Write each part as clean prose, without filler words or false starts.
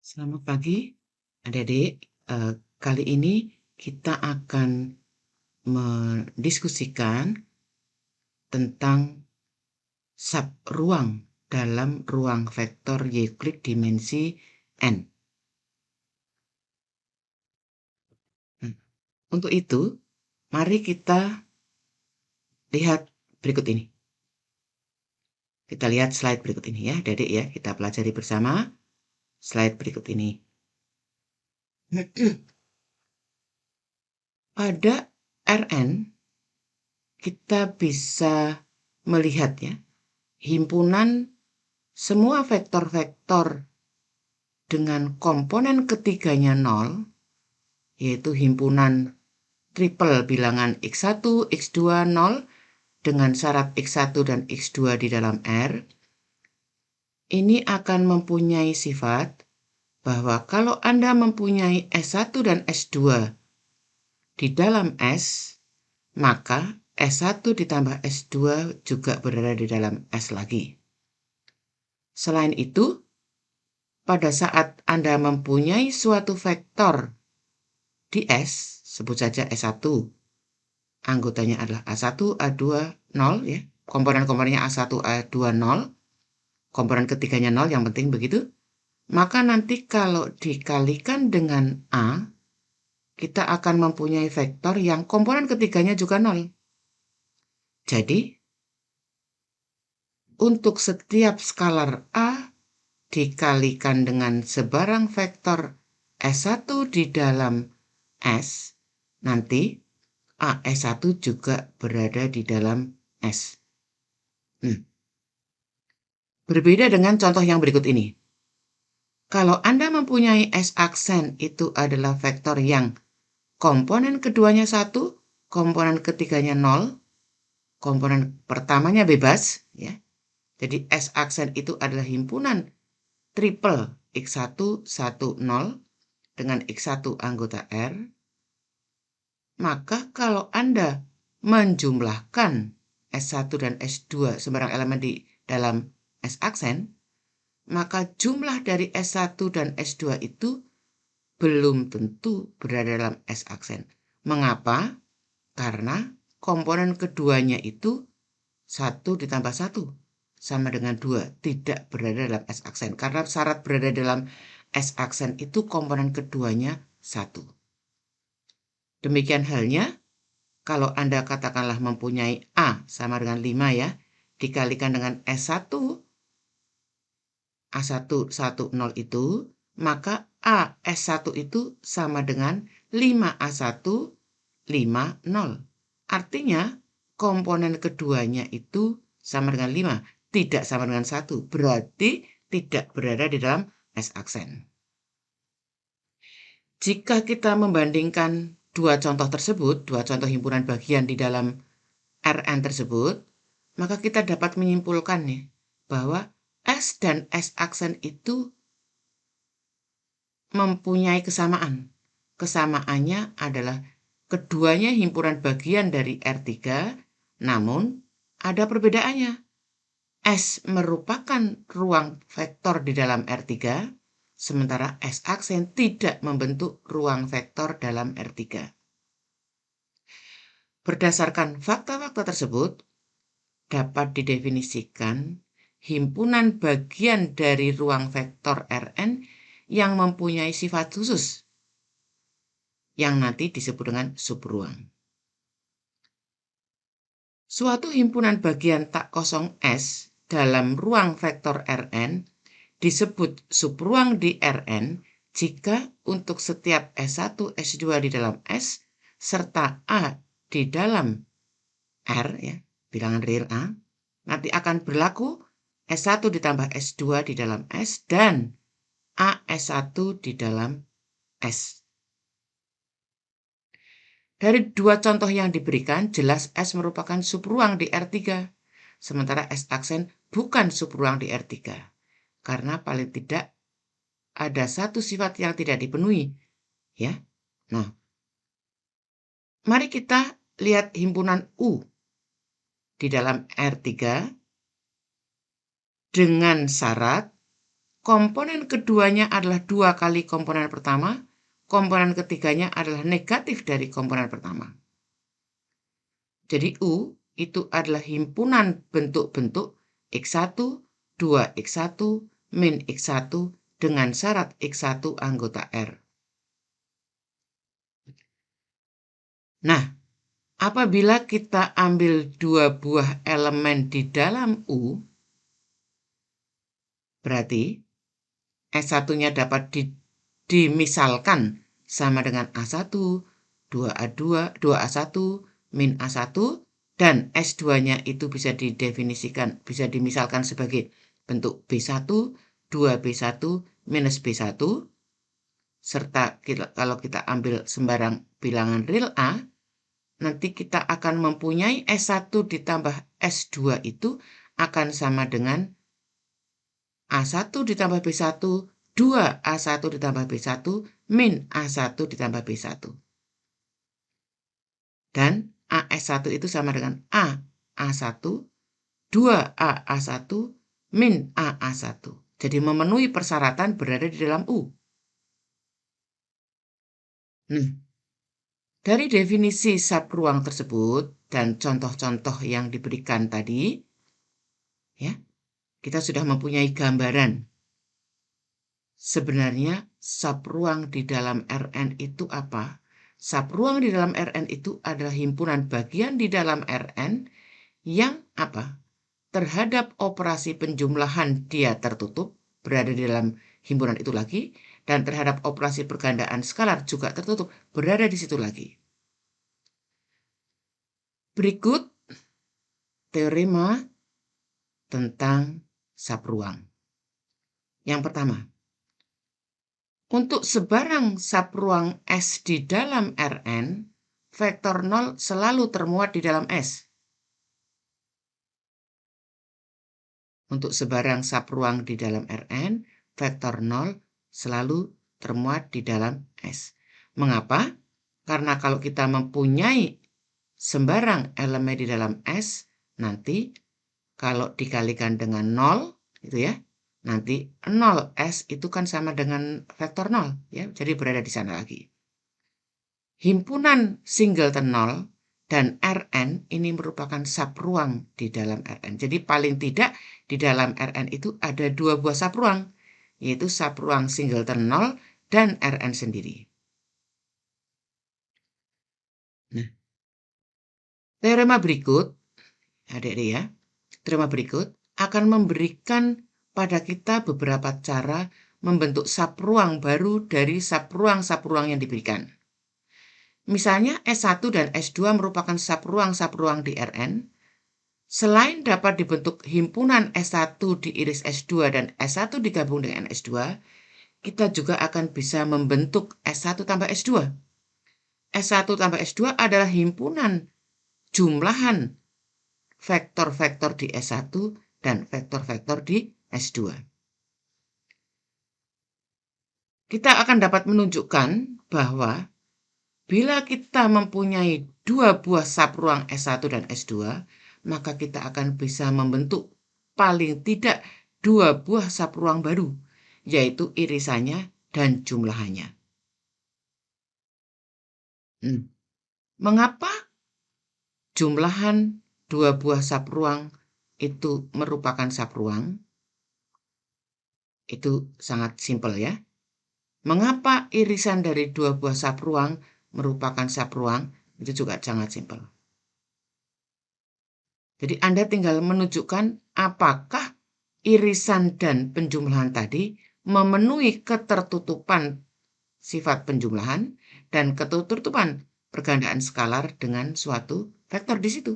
Selamat pagi, adik-adik. Kali ini kita akan mendiskusikan tentang subruang dalam ruang vektor Euclid dimensi n. Untuk itu, mari kita lihat berikut ini. Kita lihat slide berikut ini ya, adik-adik ya. Kita pelajari bersama slide berikut ini. Pada Rn, kita bisa melihat ya, himpunan semua vektor-vektor dengan komponen ketiganya 0, yaitu himpunan triple bilangan x1, x2, 0 dengan syarat x1 dan x2 di dalam R, ini akan mempunyai sifat bahwa kalau Anda mempunyai S1 dan S2 di dalam S, maka S1 ditambah S2 juga berada di dalam S lagi. Selain itu, pada saat Anda mempunyai suatu vektor di S, sebut saja S1, anggotanya adalah A1, A2, 0 ya. Komponen-komponennya A1, A2, 0. Komponen ketiganya 0, yang penting begitu. Maka nanti kalau dikalikan dengan A, kita akan mempunyai vektor yang komponen ketiganya juga 0. Jadi, untuk setiap skalar A dikalikan dengan sebarang vektor S1 di dalam S, nanti AS1 juga berada di dalam S. Berbeda dengan contoh yang berikut ini. Kalau Anda mempunyai S aksen, itu adalah vektor yang komponen keduanya 1, komponen ketiganya 0, komponen pertamanya bebas, ya. Jadi S aksen itu adalah himpunan triple X1, 1, 0 dengan X1 anggota R. Maka kalau Anda menjumlahkan S1 dan S2 sembarang elemen di dalam S aksen, maka jumlah dari S1 dan S2 itu belum tentu berada dalam S aksen. Mengapa? Karena komponen keduanya itu 1 ditambah 1 sama dengan 2, tidak berada dalam S aksen. Karena syarat berada dalam S aksen itu komponen keduanya 1. Demikian halnya, kalau Anda katakanlah mempunyai A sama dengan 5 ya, dikalikan dengan S1, A1, 1, 0 itu, maka A S1 itu sama dengan 5A1, 5, 0. Artinya, komponen keduanya itu sama dengan 5, tidak sama dengan 1. Berarti tidak berada di dalam S aksen. Jika kita membandingkan dua contoh tersebut, dua contoh himpunan bagian di dalam Rn tersebut, maka kita dapat menyimpulkan nih, bahwa S dan S aksen itu mempunyai kesamaan. Kesamaannya adalah keduanya himpunan bagian dari R3, namun ada perbedaannya. S merupakan ruang vektor di dalam R3, sementara S aksen tidak membentuk ruang vektor dalam R3. Berdasarkan fakta-fakta tersebut, dapat didefinisikan himpunan bagian dari ruang vektor Rn yang mempunyai sifat khusus, yang nanti disebut dengan subruang. Suatu himpunan bagian tak kosong S dalam ruang vektor Rn disebut subruang di Rn jika untuk setiap S1, S2 di dalam S, serta A di dalam R, ya, bilangan real A, nanti akan berlaku S1 ditambah S2 di dalam S dan A S1 di dalam S. Dari dua contoh yang diberikan, jelas S merupakan subruang di R3, sementara S aksen bukan subruang di R3, karena paling tidak ada satu sifat yang tidak dipenuhi. Ya. Nah, mari kita lihat himpunan U di dalam R3 dengan syarat komponen keduanya adalah 2 kali komponen pertama, komponen ketiganya adalah negatif dari komponen pertama. Jadi U itu adalah himpunan bentuk-bentuk X1, 2X1, min X1 dengan syarat X1 anggota R. Nah, apabila kita ambil 2 buah elemen di dalam U, berarti S1-nya dapat dimisalkan sama dengan A1, 2A2, 2A1, min A1, dan S2-nya itu bisa didefinisikan, bisa dimisalkan sebagai bentuk B1, 2B1, minus B1, serta kalau kita ambil sembarang bilangan real A, nanti kita akan mempunyai S1 ditambah S2 itu akan sama dengan A1 ditambah B1, 2A1 ditambah B1, min A1 ditambah B1. Dan AS1 itu sama dengan A1, 2AA1, min AA1. Jadi memenuhi persyaratan berada di dalam U. Nah, dari definisi subruang tersebut dan contoh-contoh yang diberikan tadi, ya, kita sudah mempunyai gambaran. Sebenarnya subruang di dalam Rn itu apa? Subruang di dalam Rn itu adalah himpunan bagian di dalam Rn yang apa? Terhadap operasi penjumlahan dia tertutup, berada di dalam himpunan itu lagi, dan terhadap operasi pergandaan skalar juga tertutup, berada di situ lagi. Berikut teorema tentang subruang. Yang pertama, untuk sebarang subruang S di dalam Rn, vektor 0 selalu termuat di dalam S. Untuk sebarang subruang di dalam Rn, vektor 0 selalu termuat di dalam S. Mengapa? Karena kalau kita mempunyai sembarang elemen di dalam S, nanti kalau dikalikan dengan 0, gitu ya, nanti 0S itu kan sama dengan vektor 0, ya, jadi berada di sana lagi. Himpunan singleton 0 dan Rn ini merupakan subruang di dalam Rn. Jadi paling tidak di dalam Rn itu ada 2 buah subruang, yaitu subruang singleton 0 dan Rn sendiri. Nah, teorema berikut, adik-adik ya, teorema berikut akan memberikan pada kita beberapa cara membentuk subruang baru dari subruang-subruang yang diberikan. Misalnya S1 dan S2 merupakan subruang-subruang di Rn. Selain dapat dibentuk himpunan S1 diiris S2 dan S1 digabung dengan S2, kita juga akan bisa membentuk S1 tambah S2. S1 tambah S2 adalah himpunan jumlahan vektor-vektor di S1 dan vektor-vektor di S2. Kita akan dapat menunjukkan bahwa bila kita mempunyai 2 buah subruang S1 dan S2, maka kita akan bisa membentuk paling tidak 2 buah subruang baru, yaitu irisannya dan jumlahannya. Mengapa jumlahan 2 buah subruang itu merupakan subruang? Itu sangat simpel ya. Mengapa irisan dari 2 buah subruang merupakan subruang? Itu juga sangat simpel. Jadi Anda tinggal menunjukkan apakah irisan dan penjumlahan tadi memenuhi ketertutupan sifat penjumlahan dan ketertutupan pergandaan skalar dengan suatu vektor di situ.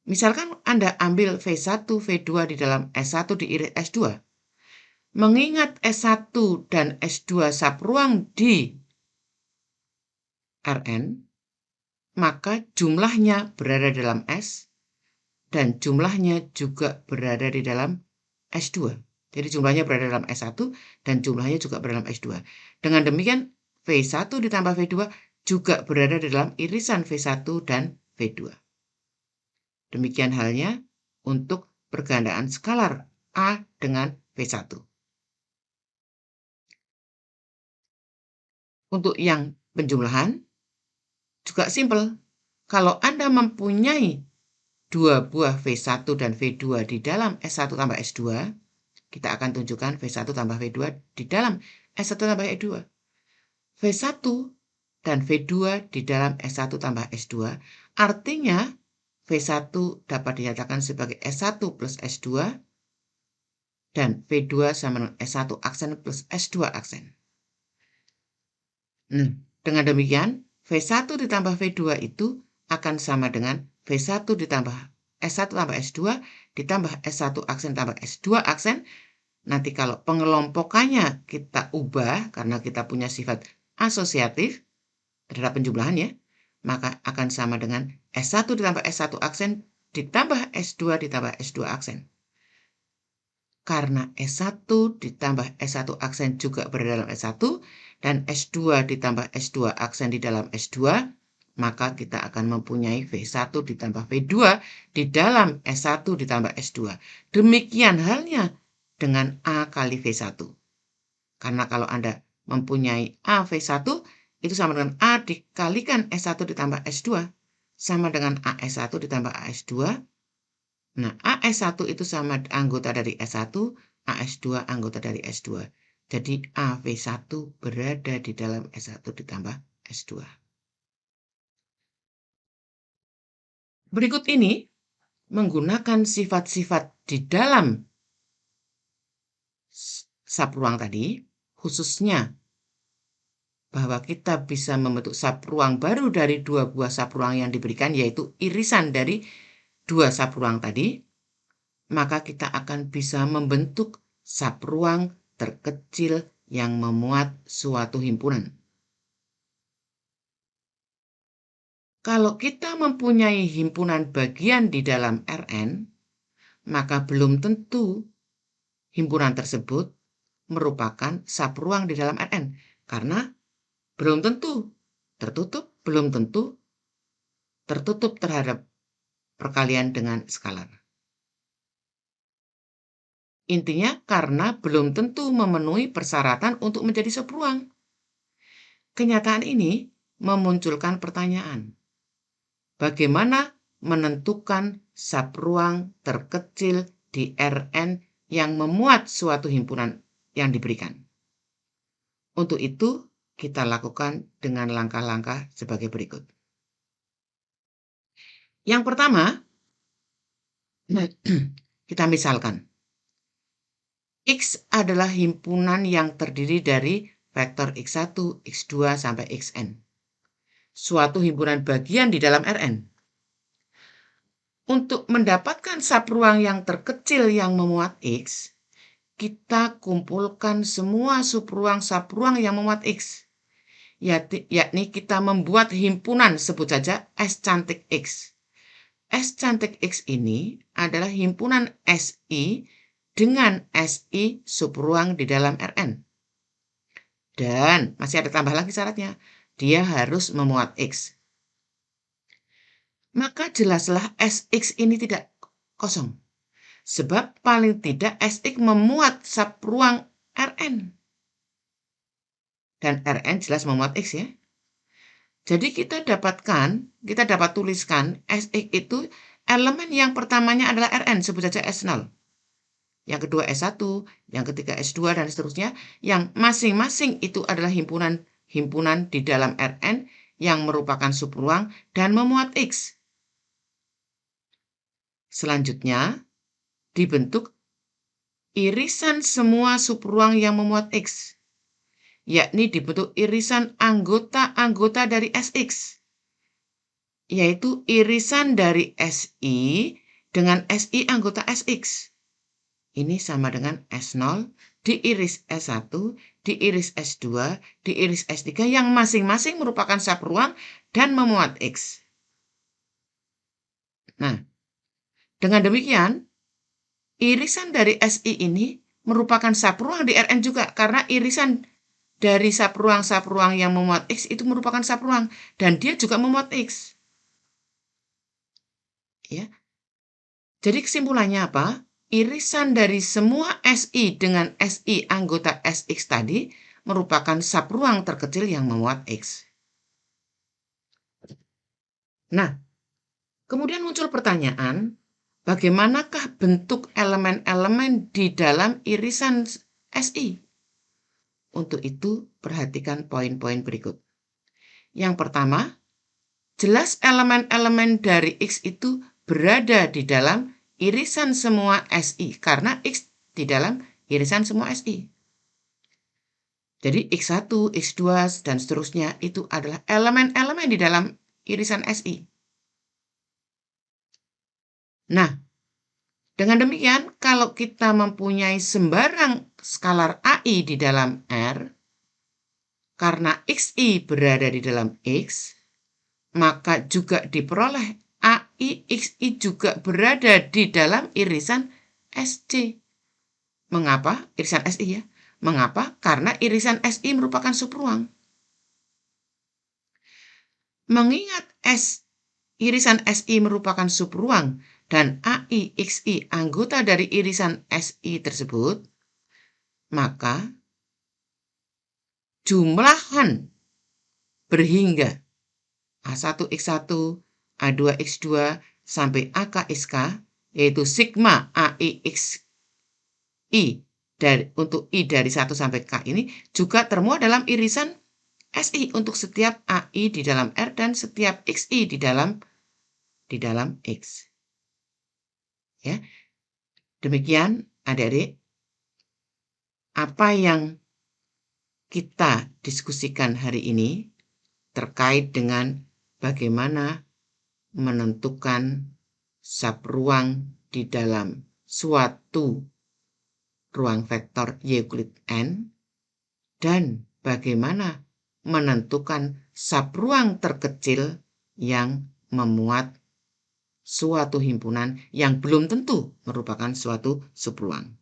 Misalkan Anda ambil V1, V2 di dalam S1 diiris S2. Mengingat S1 dan S2 subruang di Rn, maka jumlahnya berada dalam S dan jumlahnya juga berada di dalam S2. Jadi jumlahnya berada dalam S1 dan jumlahnya juga berada dalam S2. Dengan demikian V1 ditambah V2 juga berada di dalam irisan V1 dan V2. Demikian halnya untuk pergandaan skalar A dengan V1. Untuk yang penjumlahan juga simpel. Kalau Anda mempunyai dua buah V1 dan V2 di dalam S1 tambah S2, kita akan tunjukkan V1 tambah V2 di dalam S1 tambah E2. V1 dan V2 di dalam S1 tambah S2, artinya V1 dapat dinyatakan sebagai S1 plus S2, dan V2 sama dengan S1 aksen plus S2 aksen. Nah, dengan demikian, V1 ditambah V2 itu akan sama dengan V1 ditambah S1 tambah S2 ditambah S1 aksen tambah S2 aksen. Nanti kalau pengelompokannya kita ubah karena kita punya sifat asosiatif terhadap penjumlahan ya, maka akan sama dengan S1 ditambah S1 aksen ditambah S2 ditambah S2 aksen. Karena S1 ditambah S1 aksen juga berada dalam S1 dan S2 ditambah S2 aksen di dalam S2, maka kita akan mempunyai V1 ditambah V2 di dalam S1 ditambah S2. Demikian halnya dengan A kali V1. Karena kalau Anda mempunyai A V1, itu sama dengan A dikalikan S1 ditambah S2, sama dengan AS1 ditambah AS2. Nah, AS1 itu sama anggota dari S1, AS2 anggota dari S2. Jadi AV1 berada di dalam S1 ditambah S2. Berikut ini menggunakan sifat-sifat di dalam subruang tadi, khususnya bahwa kita bisa membentuk subruang baru dari dua buah subruang yang diberikan, yaitu irisan dari dua subruang tadi, maka kita akan bisa membentuk subruang terkecil yang memuat suatu himpunan. Kalau kita mempunyai himpunan bagian di dalam Rn, maka belum tentu himpunan tersebut merupakan subruang di dalam Rn, karena belum tentu tertutup, belum tentu tertutup terhadap perkalian dengan skalar. Intinya karena belum tentu memenuhi persyaratan untuk menjadi subruang. Kenyataan ini memunculkan pertanyaan. Bagaimana menentukan subruang terkecil di Rn yang memuat suatu himpunan yang diberikan? Untuk itu, kita lakukan dengan langkah-langkah sebagai berikut. Yang pertama, kita misalkan. X adalah himpunan yang terdiri dari vektor X1, X2, sampai Xn. Suatu himpunan bagian di dalam Rn. Untuk mendapatkan subruang yang terkecil yang memuat X, kita kumpulkan semua subruang-subruang yang memuat X. Yakni kita membuat himpunan, sebut saja S cantik X. S cantik X ini adalah himpunan Si dengan Si subruang di dalam Rn. Dan masih ada tambah lagi syaratnya, dia harus memuat X. Maka jelaslah Sx ini tidak kosong. Sebab paling tidak Sx memuat subruang Rn. Dan Rn jelas memuat X ya. Jadi kita dapat tuliskan Sx itu elemen yang pertamanya adalah Rn, sebut saja S0. Yang kedua S1, yang ketiga S2, dan seterusnya, yang masing-masing itu adalah himpunan di dalam Rn yang merupakan subruang dan memuat X. Selanjutnya, dibentuk irisan semua subruang yang memuat X, yakni dibentuk irisan anggota-anggota dari Sx, yaitu irisan dari Si dengan Si anggota Sx. Ini sama dengan S0 diiris S1, diiris S2, diiris S3 yang masing-masing merupakan subruang dan memuat X. Nah, dengan demikian, irisan dari Si ini merupakan subruang di Rn juga karena irisan dari subruang-subruang yang memuat X itu merupakan subruang dan dia juga memuat X. Ya. Jadi kesimpulannya apa? Irisan dari semua Si dengan Si anggota Sx tadi merupakan subruang terkecil yang memuat X. Nah, kemudian muncul pertanyaan, bagaimanakah bentuk elemen-elemen di dalam irisan SI? Untuk itu, perhatikan poin-poin berikut. Yang pertama, jelas elemen-elemen dari X itu berada di dalam irisan semua SI, karena X di dalam irisan semua SI. Jadi X1, X2, dan seterusnya itu adalah elemen-elemen di dalam irisan SI. Nah, dengan demikian, kalau kita mempunyai sembarang skalar AI di dalam R, karena XI berada di dalam X, maka juga diperoleh AI XI juga berada di dalam irisan SC. Mengapa? Irisan SI ya. Mengapa? Karena irisan SI merupakan subruang. Mengingat irisan SI merupakan subruang dan AI XI anggota dari irisan SI tersebut, maka jumlahan berhingga A1X1, A2X2, sampai AKSK, yaitu sigma AIXI untuk I dari 1 sampai K ini juga termuat dalam irisan SI untuk setiap AI di dalam R dan setiap XI di dalam X. Ya. Demikian adik-adik apa yang kita diskusikan hari ini terkait dengan bagaimana menentukan subruang di dalam suatu ruang vektor Euclid N dan bagaimana menentukan subruang terkecil yang memuat suatu himpunan yang belum tentu merupakan suatu subruang.